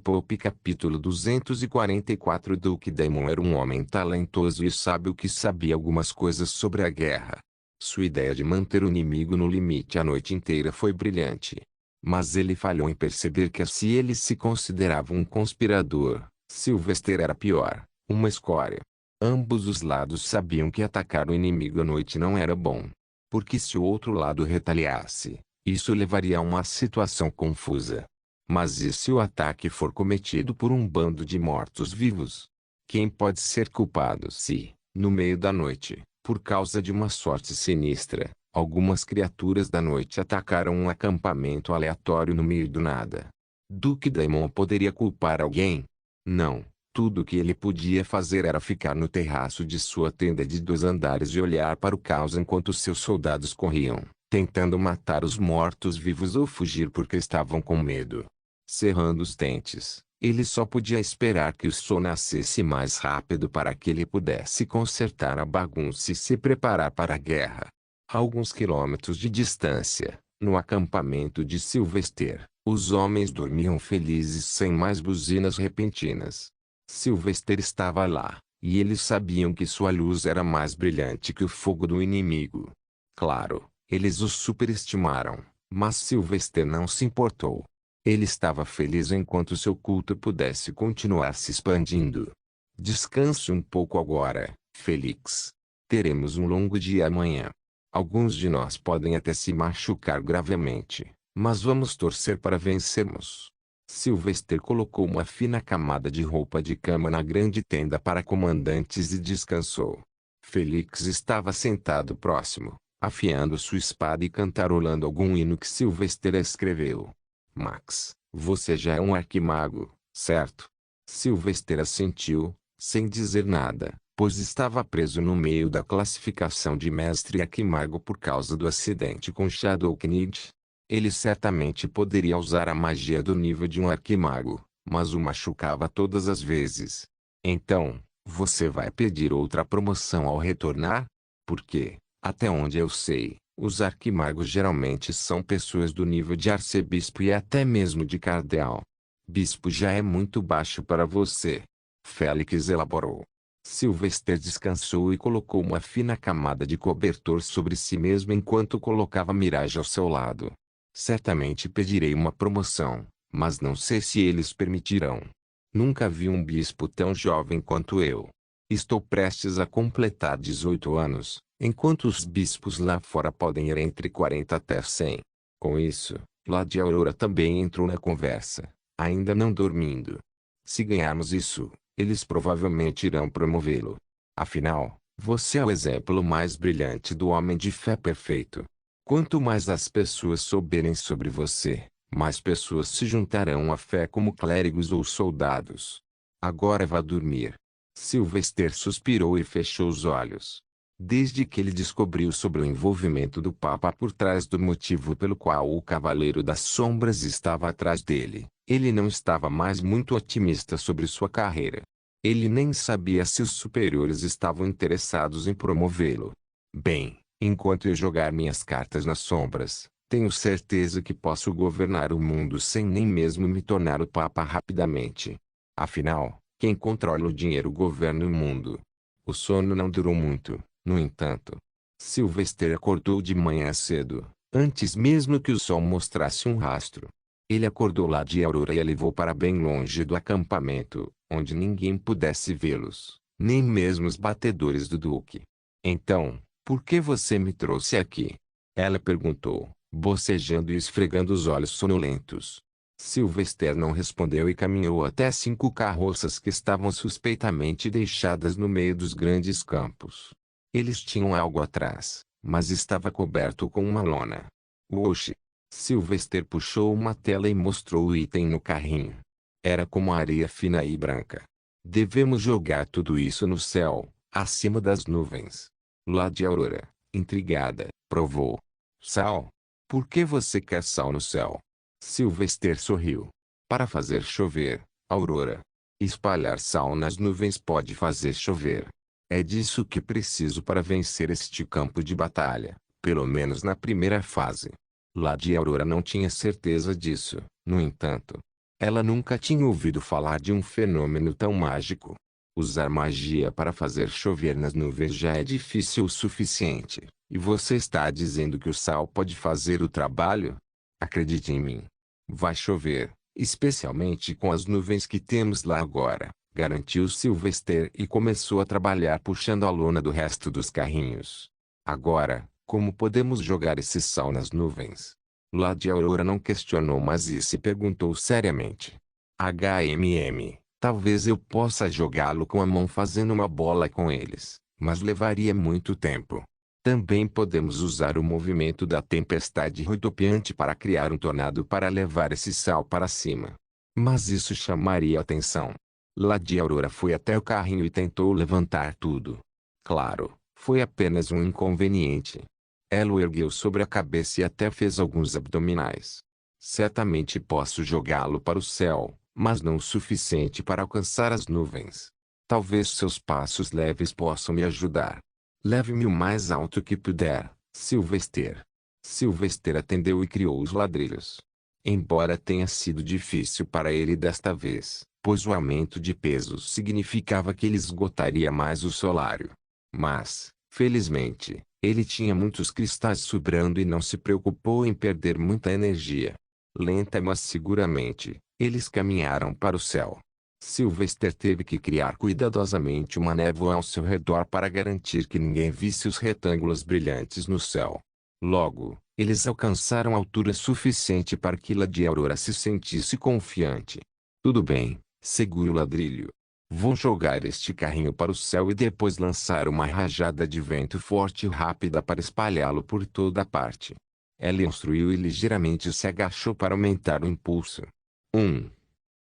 [SPEAKER 1] Pope capítulo 244. Duque Daemon era um homem talentoso e sábio que sabia algumas coisas sobre a guerra. Sua ideia de manter o inimigo no limite a noite inteira foi brilhante. Mas ele falhou em perceber que se ele se considerava um conspirador, Sylvester era pior, uma escória. Ambos os lados sabiam que atacar o inimigo à noite não era bom. Porque se o outro lado retaliasse, isso levaria a uma situação confusa. Mas e se o ataque for cometido por um bando de mortos-vivos? Quem pode ser culpado se, no meio da noite, por causa de uma sorte sinistra, Algumas criaturas da noite atacaram um acampamento aleatório no meio do nada. Duque Daimon poderia culpar alguém? Não. Tudo o que ele podia fazer era ficar no terraço de sua tenda de 2 andares e olhar para o caos enquanto seus soldados corriam, tentando matar os mortos-vivos ou fugir porque estavam com medo. Cerrando os dentes, ele só podia esperar que o sol nascesse mais rápido para que ele pudesse consertar a bagunça e se preparar para a guerra. A alguns quilômetros de distância, no acampamento de Sylvester, os homens dormiam felizes sem mais buzinas repentinas. Sylvester estava lá, e eles sabiam que sua luz era mais brilhante que o fogo do inimigo. Claro, eles o superestimaram, mas Sylvester não se importou. Ele estava feliz enquanto seu culto pudesse continuar se expandindo. Descanse um pouco agora, Felix. Teremos um longo dia amanhã. Alguns de nós podem até se machucar gravemente, mas vamos torcer para vencermos. Sylvester colocou uma fina camada de roupa de cama na grande tenda para comandantes e descansou. Felix estava sentado próximo, afiando sua espada e cantarolando algum hino que Sylvester escreveu. Max, você já é um arquimago, certo? Sylvester assentiu, sem dizer nada, pois estava preso no meio da classificação de mestre arquimago por causa do acidente com Shadow Knight. Ele certamente poderia usar a magia do nível de um arquimago, mas o machucava todas as vezes. Então, você vai pedir outra promoção ao retornar? Porque, até onde eu sei, os arquimagos geralmente são pessoas do nível de arcebispo e até mesmo de cardeal. Bispo já é muito baixo para você. Félix elaborou. Sylvester descansou e colocou uma fina camada de cobertor sobre si mesmo enquanto colocava Mirage ao seu lado. Certamente pedirei uma promoção, mas não sei se eles permitirão. Nunca vi um bispo tão jovem quanto eu. Estou prestes a completar 18 anos, enquanto os bispos lá fora podem ir entre 40 até 100. Com isso, Lady Aurora também entrou na conversa, ainda não dormindo. Se ganharmos isso, eles provavelmente irão promovê-lo. Afinal, você é o exemplo mais brilhante do homem de fé perfeito. Quanto mais as pessoas souberem sobre você, mais pessoas se juntarão à fé como clérigos ou soldados. Agora vá dormir. Sylvester suspirou e fechou os olhos. Desde que ele descobriu sobre o envolvimento do Papa por trás do motivo pelo qual o Cavaleiro das Sombras estava atrás dele, ele não estava mais muito otimista sobre sua carreira. Ele nem sabia se os superiores estavam interessados em promovê-lo. Bem, enquanto eu jogar minhas cartas nas sombras, tenho certeza que posso governar o mundo sem nem mesmo me tornar o Papa rapidamente. Afinal, quem controla o dinheiro governa o mundo. O sono não durou muito, no entanto. Sylvester acordou de manhã cedo, antes mesmo que o sol mostrasse um rastro. Ele acordou lá de Aurora e a levou para bem longe do acampamento, onde ninguém pudesse vê-los, nem mesmo os batedores do Duque. Então, por que você me trouxe aqui? Ela perguntou, bocejando e esfregando os olhos sonolentos. Sylvester não respondeu e caminhou até 5 carroças que estavam suspeitamente deixadas no meio dos grandes campos. Eles tinham algo atrás, mas estava coberto com uma lona. Oxe! Sylvester puxou uma tela e mostrou o item no carrinho. Era como areia fina e branca. Devemos jogar tudo isso no céu, acima das nuvens. Lady Aurora, intrigada, provou. Sal? Por que você quer sal no céu? Sylvester sorriu. Para fazer chover, Aurora. Espalhar sal nas nuvens pode fazer chover. É disso que preciso para vencer este campo de batalha, pelo menos na primeira fase. Lady Aurora não tinha certeza disso, no entanto. Ela nunca tinha ouvido falar de um fenômeno tão mágico. Usar magia para fazer chover nas nuvens já é difícil o suficiente, e você está dizendo que o sal pode fazer o trabalho? Acredite em mim. Vai chover, especialmente com as nuvens que temos lá agora, garantiu Sylvester e começou a trabalhar puxando a lona do resto dos carrinhos. Agora, como podemos jogar esse sal nas nuvens? Lady Aurora não questionou mais isso e perguntou seriamente. Talvez eu possa jogá-lo com a mão fazendo uma bola com eles, mas levaria muito tempo. Também podemos usar o movimento da tempestade rodopiante para criar um tornado para levar esse sal para cima. Mas isso chamaria atenção. Lady Aurora foi até o carrinho e tentou levantar tudo. Claro, foi apenas um inconveniente. Ela o ergueu sobre a cabeça e até fez alguns abdominais. Certamente posso jogá-lo para o céu, mas não o suficiente para alcançar as nuvens. Talvez seus passos leves possam me ajudar. Leve-me o mais alto que puder, Sylvester. Sylvester atendeu e criou os ladrilhos. Embora tenha sido difícil para ele desta vez, pois o aumento de peso significava que ele esgotaria mais o solário. Mas, felizmente, ele tinha muitos cristais sobrando e não se preocupou em perder muita energia. Lenta mas seguramente, eles caminharam para o céu. Sylvester teve que criar cuidadosamente uma névoa ao seu redor para garantir que ninguém visse os retângulos brilhantes no céu. Logo, eles alcançaram altura suficiente para que Lady Aurora se sentisse confiante. Tudo bem, segure o ladrilho. Vou jogar este carrinho para o céu e depois lançar uma rajada de vento forte e rápida para espalhá-lo por toda parte. Ela instruiu e ligeiramente se agachou para aumentar o impulso. 1,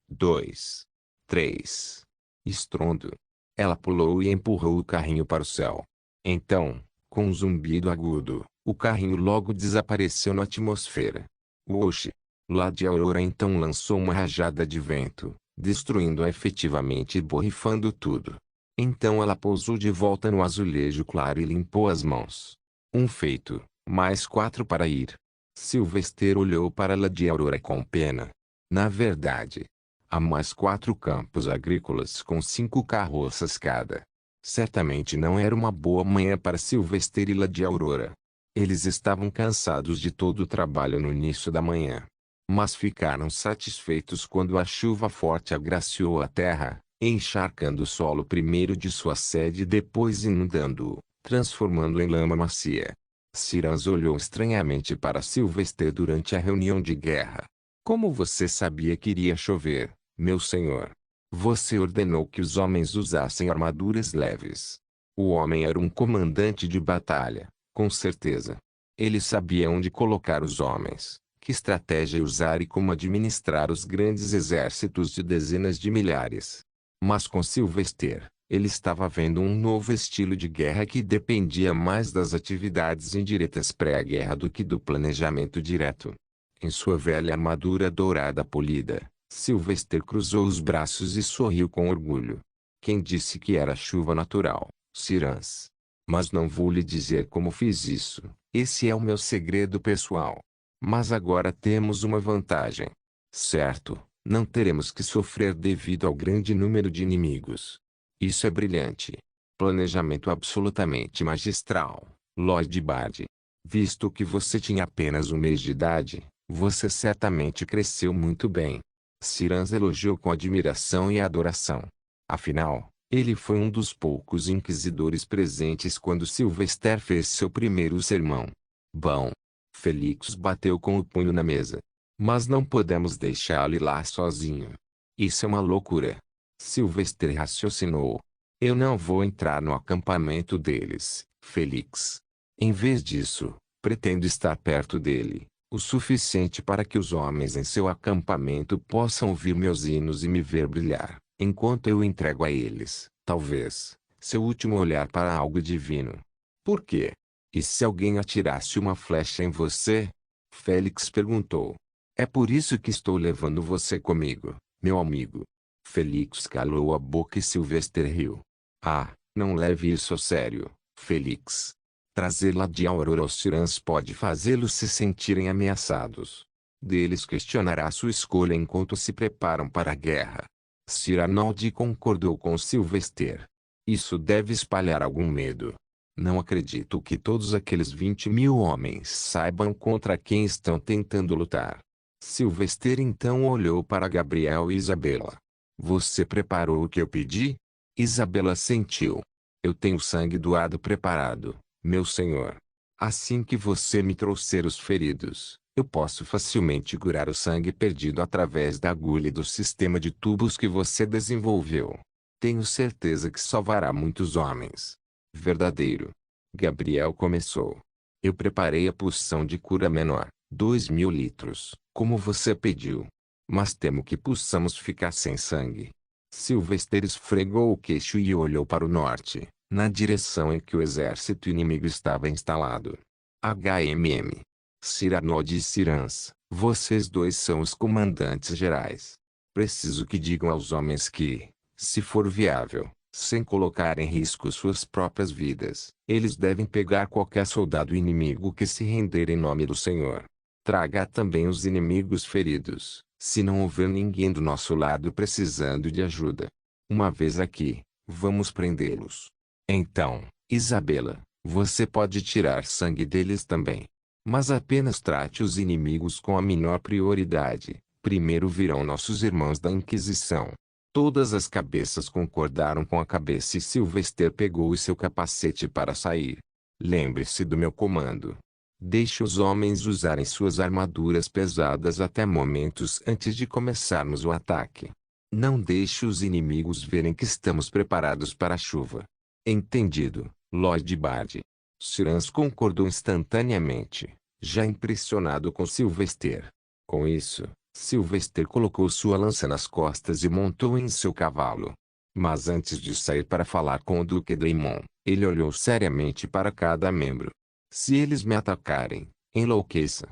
[SPEAKER 1] 2, 3. Estrondo. Ela pulou e empurrou o carrinho para o céu. Então, com um zumbido agudo, o carrinho logo desapareceu na atmosfera. Oxi! Lady Aurora então lançou uma rajada de vento, destruindo-a efetivamente e borrifando tudo. Então ela pousou de volta no azulejo claro e limpou as mãos. Um feito, mais 4 para ir. Sylvester olhou para Lady Aurora com pena. Na verdade, há mais 4 campos agrícolas com 5 carroças cada. Certamente não era uma boa manhã para Sylvester e Lady Aurora. Eles estavam cansados de todo o trabalho no início da manhã. Mas ficaram satisfeitos quando a chuva forte agraciou a terra, encharcando o solo primeiro de sua sede e depois inundando-o, transformando-o em lama macia. Cyrans olhou estranhamente para Sylvester durante a reunião de guerra. Como você sabia que iria chover, meu senhor? Você ordenou que os homens usassem armaduras leves. O homem era um comandante de batalha, com certeza. Ele sabia onde colocar os homens, que estratégia usar e como administrar os grandes exércitos de dezenas de milhares. Mas com Sylvester, ele estava vendo um novo estilo de guerra que dependia mais das atividades indiretas pré-guerra do que do planejamento direto. Em sua velha armadura dourada polida, Sylvester cruzou os braços e sorriu com orgulho. Quem disse que era chuva natural, Cyrans? Mas não vou lhe dizer como fiz isso, esse é o meu segredo pessoal. Mas agora temos uma vantagem. Certo, não teremos que sofrer devido ao grande número de inimigos. Isso é brilhante. Planejamento absolutamente magistral, Lord Bard. Visto que você tinha apenas 1 mês de idade, você certamente cresceu muito bem. Cyrans elogiou com admiração e adoração. Afinal, ele foi um dos poucos inquisidores presentes quando Sylvester fez seu primeiro sermão. Bom. Felix bateu com o punho na mesa. Mas não podemos deixá-lo ir lá sozinho. Isso é uma loucura. Sylvester raciocinou. Eu não vou entrar no acampamento deles, Felix. Em vez disso, pretendo estar perto dele, o suficiente para que os homens em seu acampamento possam ouvir meus hinos e me ver brilhar, enquanto eu entrego a eles, talvez, seu último olhar para algo divino. Por quê? E se alguém atirasse uma flecha em você? Félix perguntou. É por isso que estou levando você comigo, meu amigo. Felix calou a boca e Sylvester riu. Ah, não leve isso a sério, Felix. Trazer Lady Aurora aos Cyrans pode fazê-los se sentirem ameaçados. Deles questionará sua escolha enquanto se preparam para a guerra. Cyranold concordou com Sylvester. Isso deve espalhar algum medo. Não acredito que todos aqueles 20.000 homens saibam contra quem estão tentando lutar. Sylvester então olhou para Gabriel e Isabela. Você preparou o que eu pedi? Isabela sentiu. Eu tenho sangue doado preparado, meu senhor. Assim que você me trouxer os feridos, eu posso facilmente curar o sangue perdido através da agulha e do sistema de tubos que você desenvolveu. Tenho certeza que salvará muitos homens. Verdadeiro. Gabriel começou. Eu preparei a poção de cura menor, 2.000 litros, como você pediu. Mas temo que possamos ficar sem sangue. Sylvester esfregou o queixo e olhou para o norte, na direção em que o exército inimigo estava instalado. HMM. Cyranold e Cyrans, vocês dois são os comandantes gerais. Preciso que digam aos homens que, se for viável, sem colocar em risco suas próprias vidas, eles devem pegar qualquer soldado inimigo que se render em nome do Senhor. Traga também os inimigos feridos, se não houver ninguém do nosso lado precisando de ajuda. Uma vez aqui, vamos prendê-los. Então, Isabela, você pode tirar sangue deles também. Mas apenas trate os inimigos com a menor prioridade. Primeiro virão nossos irmãos da Inquisição. Todas as cabeças concordaram com a cabeça e Sylvester pegou o seu capacete para sair. Lembre-se do meu comando. Deixe os homens usarem suas armaduras pesadas até momentos antes de começarmos o ataque. Não deixe os inimigos verem que estamos preparados para a chuva. Entendido, Lord Bard. Cyrans concordou instantaneamente, já impressionado com Sylvester. Com isso, Sylvester colocou sua lança nas costas e montou em seu cavalo. Mas antes de sair para falar com o Duque Daemon, ele olhou seriamente para cada membro. Se eles me atacarem, enlouqueça.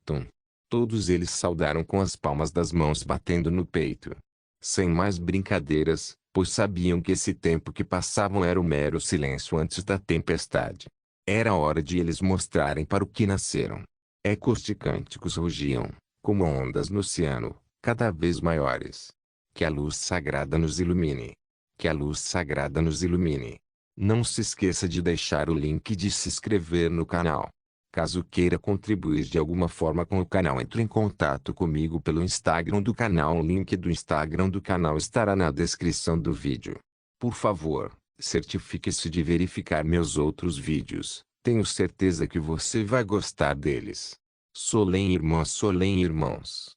[SPEAKER 1] Tum. Todos eles saudaram com as palmas das mãos batendo no peito. Sem mais brincadeiras, pois sabiam que esse tempo que passavam era o mero silêncio antes da tempestade. Era hora de eles mostrarem para o que nasceram. Ecos de cânticos rugiam, como ondas no oceano, cada vez maiores. Que a luz sagrada nos ilumine. Que a luz sagrada nos ilumine. Não se esqueça de deixar o link de se inscrever no canal. Caso queira contribuir de alguma forma com o canal, entre em contato comigo pelo Instagram do canal. O link do Instagram do canal estará na descrição do vídeo. Por favor, certifique-se de verificar meus outros vídeos. Tenho certeza que você vai gostar deles. Solem irmãos.